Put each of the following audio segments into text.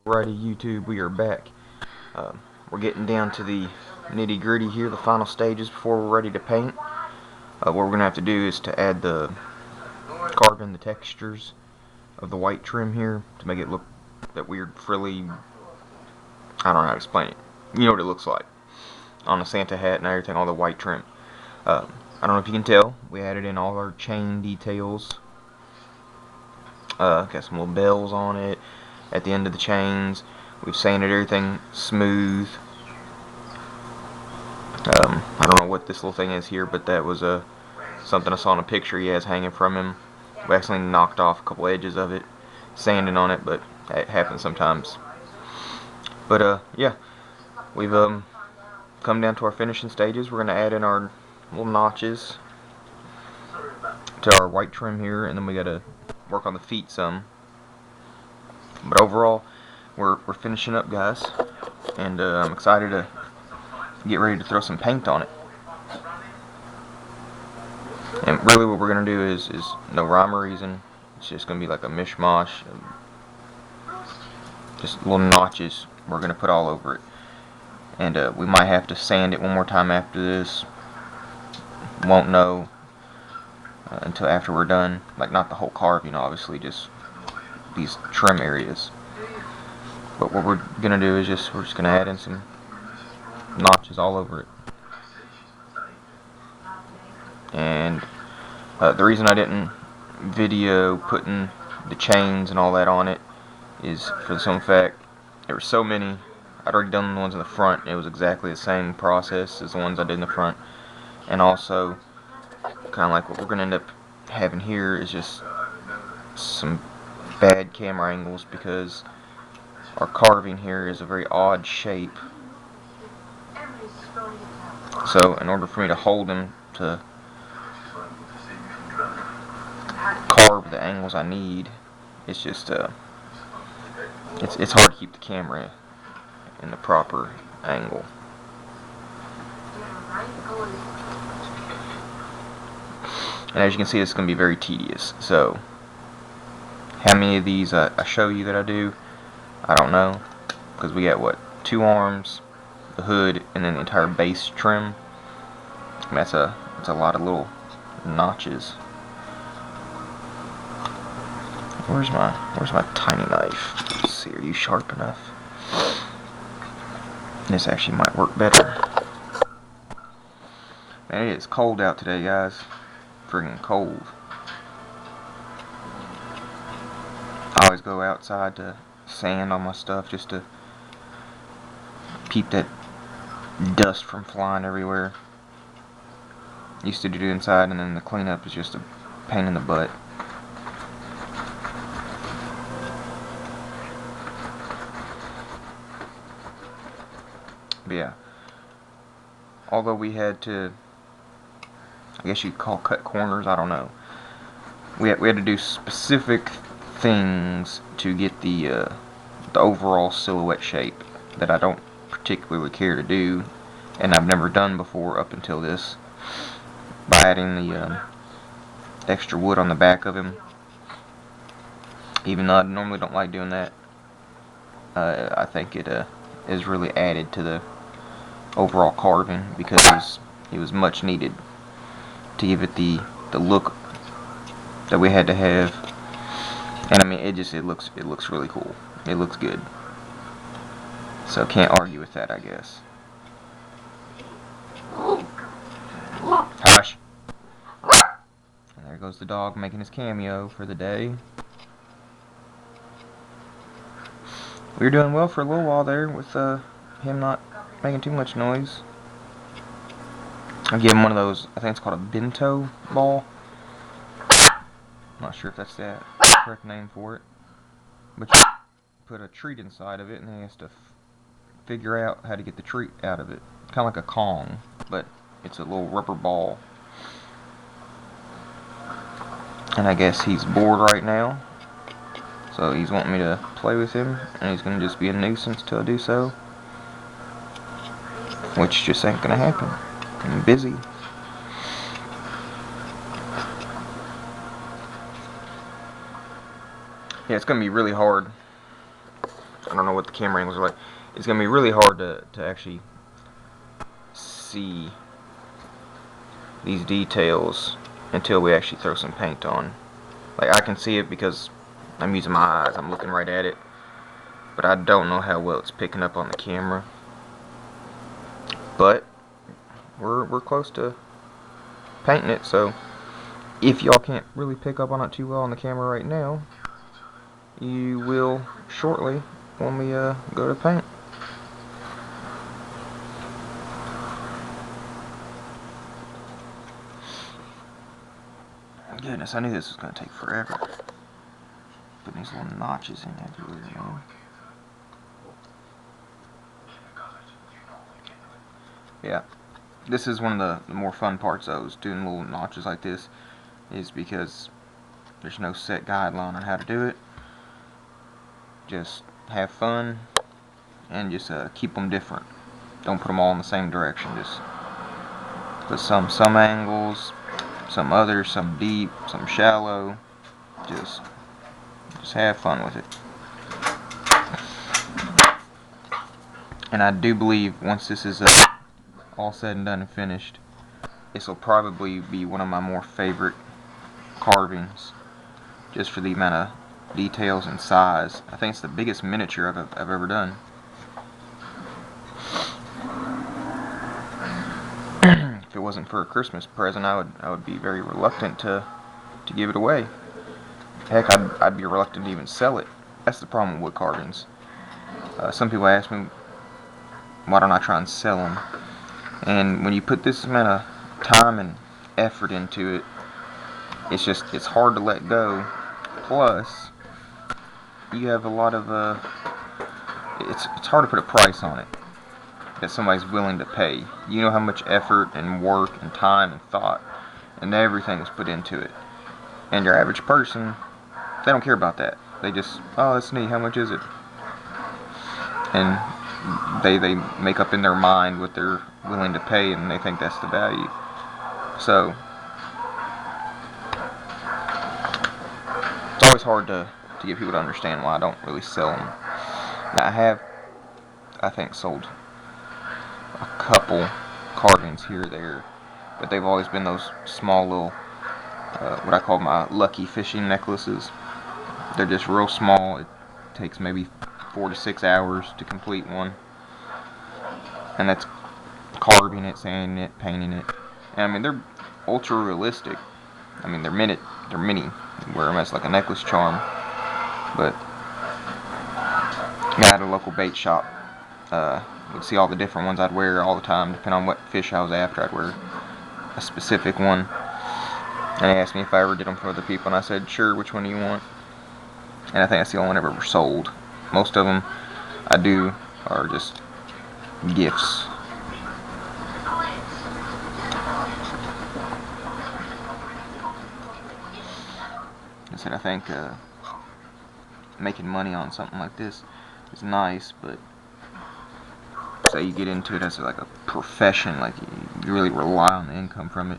Alrighty, YouTube, we are back. We're getting down to the nitty gritty here, the final stages before we're ready to paint. What we're going to have to do is to add carve in the textures of the white trim here to make it look that weird frilly, I don't know how to explain it. You know what it looks like on a Santa hat and everything, all the white trim. I don't know if you can tell, we added in all our chain details. Got some little bells on it at the end of the chains. We've sanded everything smooth. I don't know what this little thing is here, but that was something I saw in a picture he has hanging from him. We accidentally knocked off a couple edges of it, sanding on it, but it happens sometimes. But yeah, we've come down to our finishing stages. We're going to add in our little notches to our white trim here, and then we got to work on the feet some. But overall, we're finishing up, guys, and I'm excited to get ready to throw some paint on it. And really what we're going to do is no rhyme or reason. It's just going to be like a mishmash, just little notches we're going to put all over it. And we might have to sand it one more time after this. Won't know until after we're done. Like, not the whole carving, obviously, just these trim areas. But what we're gonna do is we're just gonna add in some notches all over it. And the reason I didn't video putting the chains and all that on it is for the simple fact there were so many. I'd already done the ones in the front. It was exactly the same process as the ones I did in the front. And also, kind of like what we're gonna end up having here is just some bad camera angles, because our carving here is a very odd shape. So in order for me to hold them to carve the angles I need, it's just it's hard to keep the camera in the proper angle. And as you can see, it's going to be very tedious. So how many of these I show you that I do, I don't know, because we got what, 2 arms, the hood, and then the entire base trim. And that's a lot of little notches. Where's my tiny knife? Let's see, are you sharp enough? This actually might work better. Man, it is cold out today, guys. Friggin' cold. I always go outside to sand on my stuff just to keep that dust from flying everywhere. Used to do it inside, and then the cleanup is just a pain in the butt. But yeah, although we had to, I guess you'd call cut corners, I don't know. We had to do specific things to get the overall silhouette shape that I don't particularly care to do, and I've never done before up until this, by adding the extra wood on the back of him. Even though I normally don't like doing that, I think it is really added to the overall carving, because it was much needed to give it the look that we had to have. And I mean, it looks really cool. It looks good. So can't argue with that, I guess. Hush. And there goes the dog making his cameo for the day. We were doing well for a little while there with him not making too much noise. I give him one of those, I think it's called a bento ball. I'm not sure if that's the correct name for it. But you put a treat inside of it, and then he has to figure out how to get the treat out of it. Kind of like a Kong, but it's a little rubber ball. And I guess he's bored right now, so he's wanting me to play with him, and he's going to just be a nuisance till I do so. Which just ain't going to happen. I'm busy. Yeah, it's going to be really hard I don't know what the camera angles are like. It's going to be really hard to actually see these details until we actually throw some paint on. Like, I can see it because I'm using my eyes, I'm looking right at it, but I don't know how well it's picking up on the camera. But we're close to painting it, so if y'all can't really pick up on it too well on the camera right now, you will shortly when we go to paint. Goodness, I knew this was going to take forever. Putting these little notches in everywhere, man. Yeah, this is one of the more fun parts though, is doing little notches like this, is because there's no set guideline on how to do it. Just have fun and just keep them different. Don't put them all in the same direction. Just put some angles, some others, some deep, some shallow. Just have fun with it. And I do believe once this is all said and done and finished, this will probably be one of my more favorite carvings, just for the amount of details and size. I think it's the biggest miniature I've ever done. If it wasn't for a Christmas present, I would be very reluctant to give it away. Heck, I'd be reluctant to even sell it. That's the problem with wood carvings. Some people ask me, why don't I try and sell them? And when you put this amount of time and effort into it, it's hard to let go. Plus, you have a lot of it's hard to put a price on it that somebody's willing to pay. You know how much effort and work and time and thought and everything was put into it. And your average person, they don't care about that. They just, oh, that's neat, how much is it? And they make up in their mind what they're willing to pay, and they think that's the value. So it's always hard to get people to understand why I don't really sell them. Now, I have, I think, sold a couple carvings here or there, but they've always been those small little what I call my lucky fishing necklaces. They're just real small. It takes maybe 4 to 6 hours to complete one, and that's carving it, sanding it, painting it. And I mean, they're ultra realistic. I mean, they're mini. You wear them as like a necklace charm. But I had a local bait shop. Would see all the different ones I'd wear all the time, depending on what fish I was after. I'd wear a specific one. And they asked me if I ever did them for other people, and I said, sure, which one do you want? And I think that's the only one I've ever sold. Most of them I do are just gifts. I said, I think making money on something like this is nice, but say you get into it as like a profession, like you really rely on the income from it,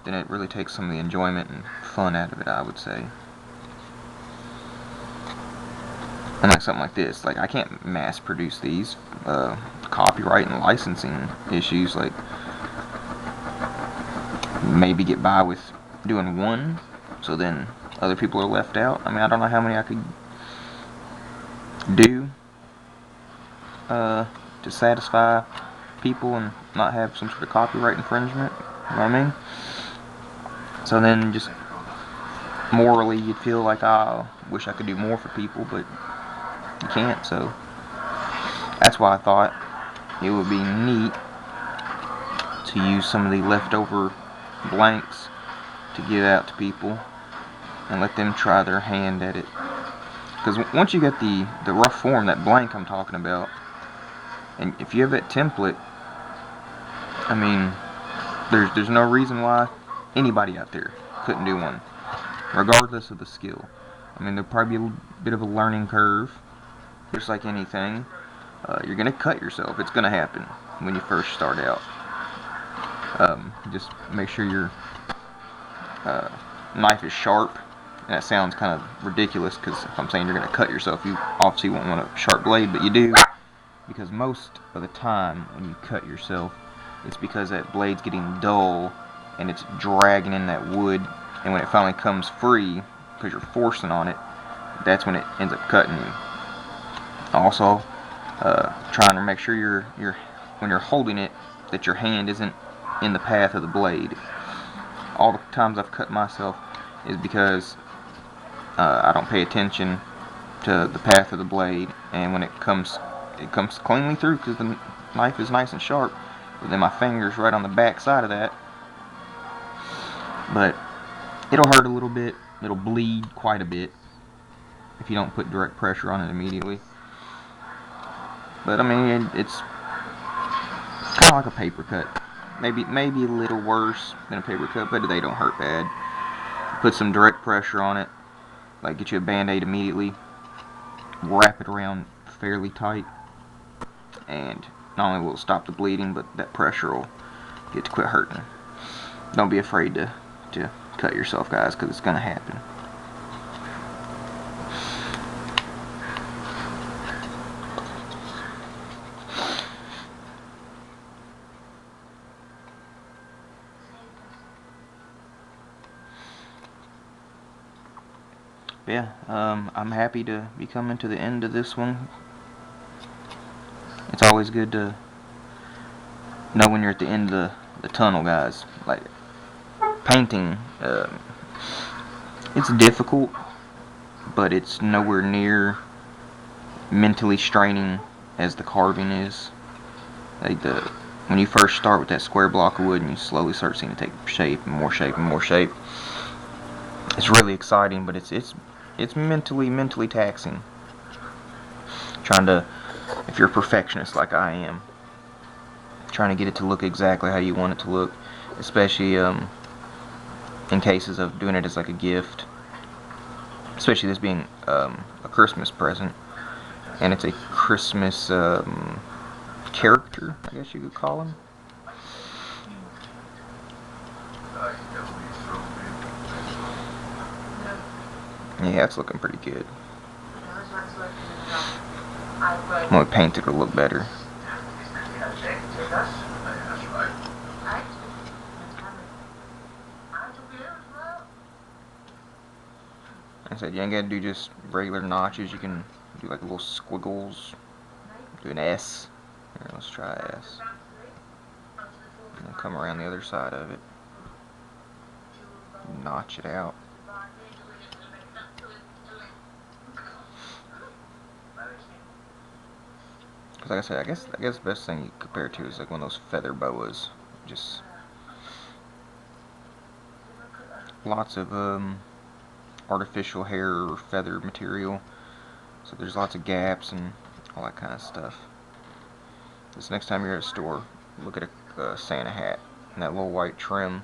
then it really takes some of the enjoyment and fun out of it, I would say. And like something like this, like I can't mass produce these. Copyright and licensing issues, like maybe get by with doing one, so then other people are left out. I mean, I don't know how many I could do to satisfy people and not have some sort of copyright infringement. You know what I mean? So then just morally you'd feel like, I wish I could do more for people, but you can't. So that's why I thought it would be neat to use some of the leftover blanks to give out to people and let them try their hand at it. Because once you get the rough form, that blank I'm talking about, and if you have that template, I mean, there's no reason why anybody out there couldn't do one, regardless of the skill. I mean, there'll probably be a bit of a learning curve, just like anything. You're going to cut yourself. It's going to happen when you first start out. Just make sure your knife is sharp. And that sounds kind of ridiculous, because if I'm saying you're going to cut yourself, you obviously won't want a sharp blade, but you do, because most of the time when you cut yourself, it's because that blade's getting dull and it's dragging in that wood, and when it finally comes free, because you're forcing on it, that's when it ends up cutting you. Also, trying to make sure when you're holding it, that your hand isn't in the path of the blade. All the times I've cut myself is because I don't pay attention to the path of the blade, and when it comes cleanly through, because the knife is nice and sharp, but then my finger's right on the back side of that. But it'll hurt a little bit, it'll bleed quite a bit if you don't put direct pressure on it immediately. But I mean, it's kind of like a paper cut. Maybe a little worse than a paper cut, but they don't hurt bad. Put some direct pressure on it, like get you a band-aid immediately, wrap it around fairly tight, and not only will it stop the bleeding, but that pressure will get to quit hurting. Don't be afraid to cut yourself, guys, because it's going to happen. Yeah, I'm happy to be coming to the end of this one. It's always good to know when you're at the end of the tunnel, guys. Like, painting, it's difficult, but it's nowhere near mentally straining as the carving is. Like, when you first start with that square block of wood and you slowly start seeing it take shape and more shape and more shape, it's really exciting, but it's mentally taxing. Trying to, if you're a perfectionist like I am, trying to get it to look exactly how you want it to look, especially in cases of doing it as like a gift, especially this being a Christmas present, and it's a Christmas character, I guess you could call him. Yeah, it's looking pretty good. I'm gonna paint it to look better. I said you ain't gotta do just regular notches. You can do like little squiggles. Do an S. Here, let's try S. And then come around the other side of it. Notch it out. Because like I said, I guess the best thing you compare it to is like one of those feather boas. Just lots of artificial hair or feather material. So there's lots of gaps and all that kind of stuff. This next time you're at a store, look at a Santa hat and that little white trim.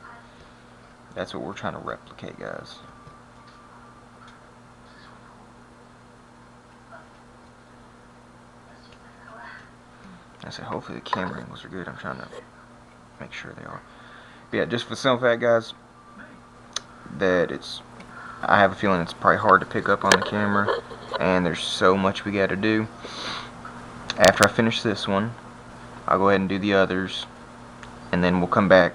That's what we're trying to replicate, guys. I said, hopefully the camera angles are good. I'm trying to make sure they are. But yeah, just for the simple fact, guys, that I have a feeling it's probably hard to pick up on the camera, and there's so much we got to do. After I finish this one, I'll go ahead and do the others, and then we'll come back,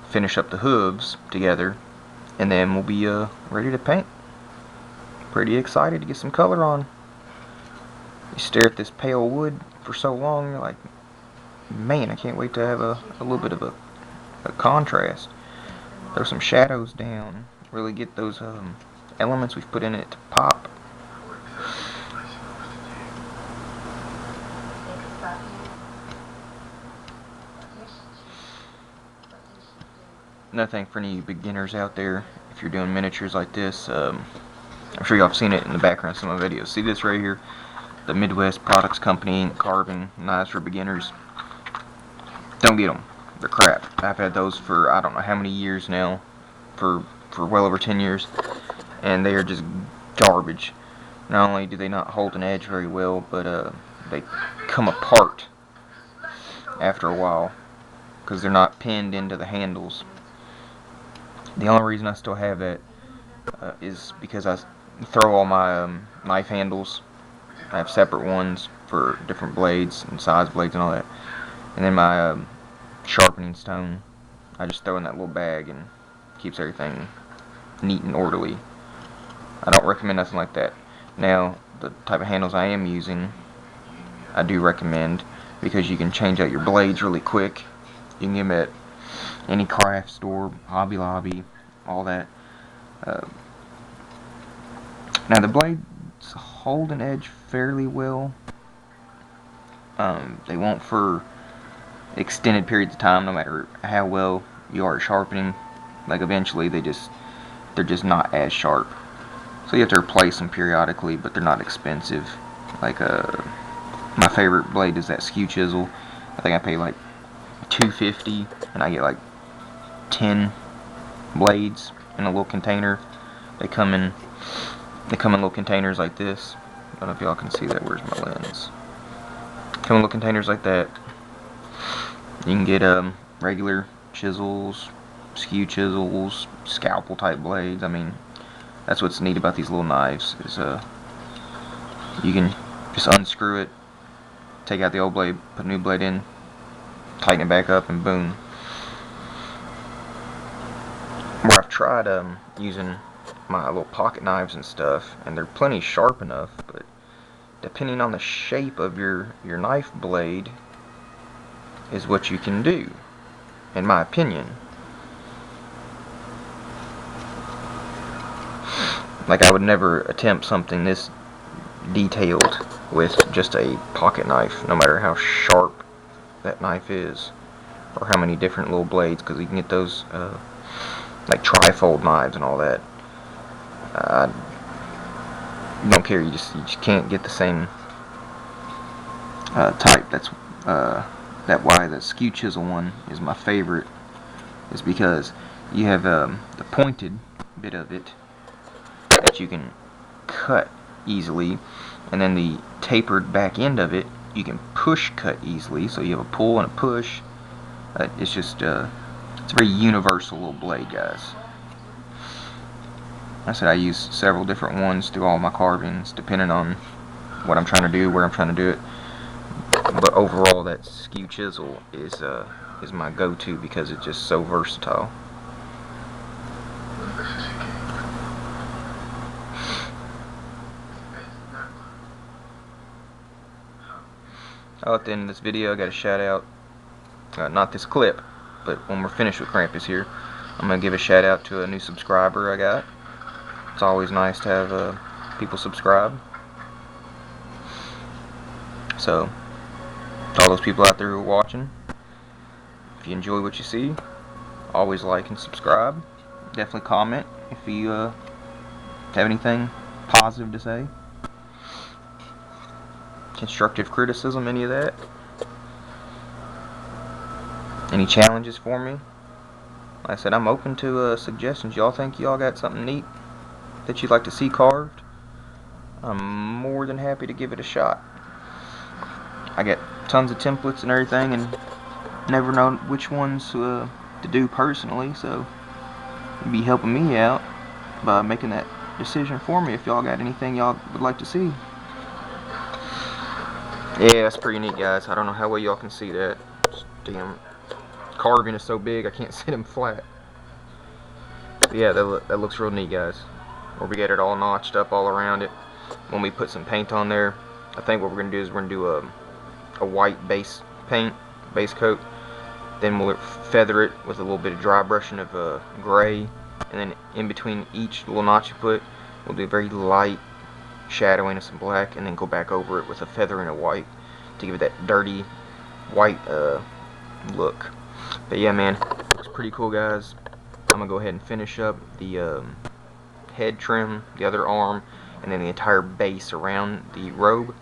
finish up the hooves together, and then we'll be ready to paint. Pretty excited to get some color on. You stare at this pale wood for so long, you're like, man, I can't wait to have a little bit of a contrast. Throw some shadows down, really get those elements we've put in it to pop. Another thing for any beginners out there, if you're doing miniatures like this, I'm sure y'all have seen it in the background of some of my videos. See this right here? The Midwest Products Company carving knives for beginners. Don't get them. They're crap. I've had those for I don't know how many years now, for well over 10 years, and they are just garbage. Not only do they not hold an edge very well, but they come apart after a while because they're not pinned into the handles. The only reason I still have that is because I throw all my knife handles. I have separate ones for different blades and size blades and all that. And then my sharpening stone, I just throw in that little bag and keeps everything neat and orderly. I don't recommend nothing like that. Now, the type of handles I am using, I do recommend, because you can change out your blades really quick. You can get them at any craft store, Hobby Lobby, all that. Now the blades hold an edge fairly well. They won't for extended periods of time, no matter how well you are at sharpening. Like eventually they're just not as sharp. So you have to replace them periodically, but they're not expensive. Like my favorite blade is that skew chisel. I think I pay like $2.50 and I get like 10 blades in a little container. They come in little containers like this. I don't know if y'all can see that. Where's my lens? Come in little containers like that. You can get regular chisels, skew chisels, scalpel type blades. I mean, that's what's neat about these little knives is you can just unscrew it, take out the old blade, put a new blade in, tighten it back up, and boom. Where I've tried using my little pocket knives and stuff, and they're plenty sharp enough, but depending on the shape of your knife blade is what you can do, in my opinion. Like, I would never attempt something this detailed with just a pocket knife, no matter how sharp that knife is, or how many different little blades, because you can get those like trifold knives and all that. You don't care, you just can't get the same type. That's why the skew chisel one is my favorite, is because you have the pointed bit of it that you can cut easily, and then the tapered back end of it you can push cut easily, so you have a pull and a push. It's just it's a very universal little blade, guys. I said I use several different ones through all my carvings depending on what I'm trying to do, where I'm trying to do it, but overall that skew chisel is my go-to because it's just so versatile. At the end of this video, I got a shout out, not this clip, but when we're finished with Krampus here, I'm going to give a shout out to a new subscriber I got. It's always nice to have people subscribe. So, to all those people out there who are watching, if you enjoy what you see, always like and subscribe. Definitely comment if you have anything positive to say. Constructive criticism, any of that. Any challenges for me? Like I said, I'm open to suggestions. Y'all think y'all got something neat that you'd like to see carved? I'm more than happy to give it a shot. I got tons of templates and everything, and never know which ones to do personally, so you'd be helping me out by making that decision for me if y'all got anything y'all would like to see. Yeah, that's pretty neat, guys. I don't know how well y'all can see that. Damn, carving is so big I can't sit them flat. But yeah, that looks real neat, guys. Where we get it all notched up all around it. When we put some paint on there, I think what we're gonna do is we're gonna do a white base coat. Then we'll feather it with a little bit of dry brushing of gray, and then in between each little notch you put, we'll do a very light shadowing of some black, and then go back over it with a feathering of white to give it that dirty white look. But yeah, man, looks pretty cool, guys. I'm gonna go ahead and finish up the head trim, the other arm, and then the entire base around the robe,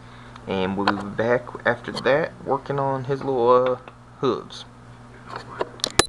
and we'll be back after that working on his little hooves.